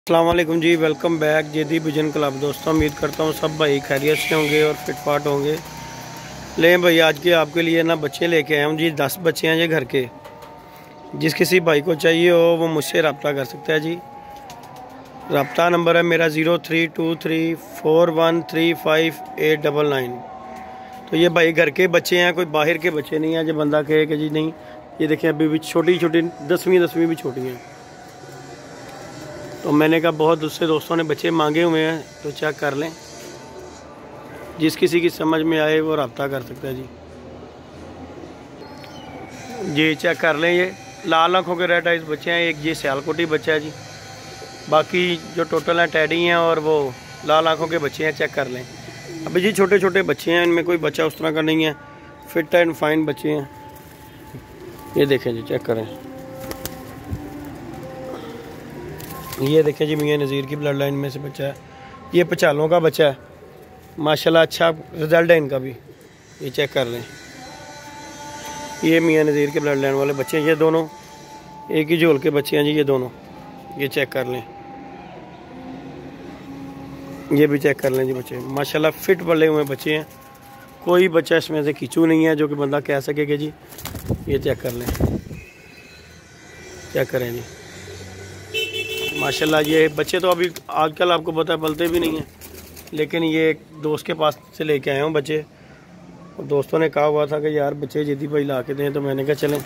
अस्सलाम वालेकुम जी, welcome back जेदी vision club. दोस्तों, उम्मीद करता हूँ सब भाई खैरियत से होंगे और फिटफाट होंगे। ले भाई, आज के आपके लिए ना बच्चे लेके आया हूँ जी। 10 बच्चे हैं ये घर के। जिस किसी भाई को चाहिए हो वो मुझसे रब्ता कर सकता है जी। रब्ता नंबर है मेरा 0323413589। तो ये भाई घर के बच्चे हैं, कोई बाहर के बच्चे नहीं हैं जो बंदा कहे कि जी नहीं। ये देखें, अभी भी छोटी छोटी 10वीं भी छोटी हैं। तो मैंने कहा बहुत दूसरे दोस्तों ने बच्चे मांगे हुए हैं, तो चेक कर लें। जिस किसी की समझ में आए वो रब्ता कर सकता है जी। ये चेक कर लें। ये लाल आँखों के रेड आइज बच्चे हैं। एक ये सियालकोटी बच्चा है जी। बाकी जो टोटल हैं टैडी हैं और वो लाल आँखों के बच्चे हैं। चेक कर लें। अभी जी छोटे छोटे बच्चे हैं, इनमें कोई बच्चा उस तरह का नहीं है। फिट एंड फाइन बच्चे हैं। ये देखें जी, चेक करें। ये देखें जी, मियाँ नज़ीर की ब्लड लाइन में से बच्चा है। ये पचालों का बच्चा है माशाल्लाह। अच्छा रिजल्ट है इनका भी। ये चेक कर लें। ये मियाँ नज़ीर के ब्लड लाइन वाले बच्चे हैं ये दोनों। एक ही झोल के बच्चे हैं जी ये दोनों। ये चेक कर लें। ये भी चेक कर लें जी। बच्चे माशाल्लाह फिट पले हुए बच्चे हैं। कोई बच्चा इसमें से खींचू नहीं है जो कि बंदा कह सके कि जी। ये चेक कर लें। चेक करें जी माशाल्लाह। ये बच्चे तो अभी आजकल आपको पता है पलते भी नहीं हैं, लेकिन ये एक दोस्त के पास से लेके आया हूँ बच्चे। और दोस्तों ने कहा हुआ था कि यार बच्चे जेदी भाई ला के दें, तो मैंने कहा चलें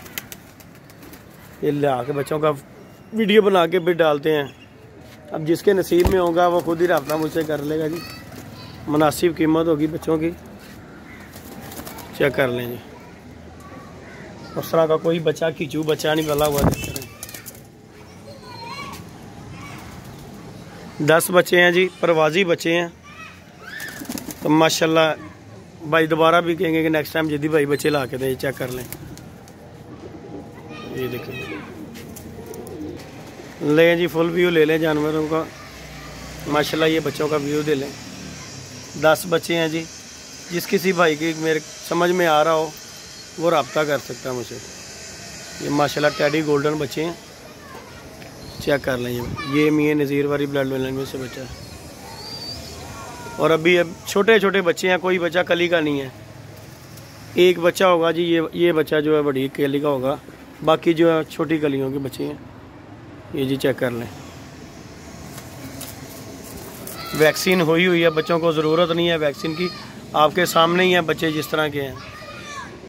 ये ला के बच्चों का वीडियो बना के भी डालते हैं। अब जिसके नसीब में होगा वो खुद ही रब्ता मुझसे कर लेगा जी। मुनासिब कीमत होगी बच्चों की। चेक कर लें जी। उस तरह का कोई बच्चा खींचू बच्चा नहीं बला हुआ। 10 बच्चे हैं जी, परवाजी बच्चे हैं। तो माशाल्लाह भाई दोबारा भी कहेंगे कि नेक्स्ट टाइम जल्दी भाई बच्चे ला के दें। चेक कर लें। ये देखें, लें जी फुल व्यू ले लें जानवरों का। माशाल्लाह ये बच्चों का व्यू दे लें। 10 बच्चे हैं जी। जिस किसी भाई की मेरे समझ में आ रहा हो वो रब्ता कर सकता है मुझसे। ये माशाल्लाह टैडी गोल्डन बच्चे हैं। चेक कर लें। ये मियाँ नज़ीर वाली ब्लड लाइन में से बच्चा है। और अभी अब छोटे छोटे बच्चे हैं, कोई बच्चा कली का नहीं है। एक बच्चा होगा जी, ये बच्चा जो है बड़ी कली का होगा। बाकी जो है छोटी कलियों के बच्चे हैं। ये जी चेक कर लें। वैक्सीन हुई है, बच्चों को ज़रूरत नहीं है वैक्सीन की। आपके सामने ही हैं बच्चे जिस तरह के हैं।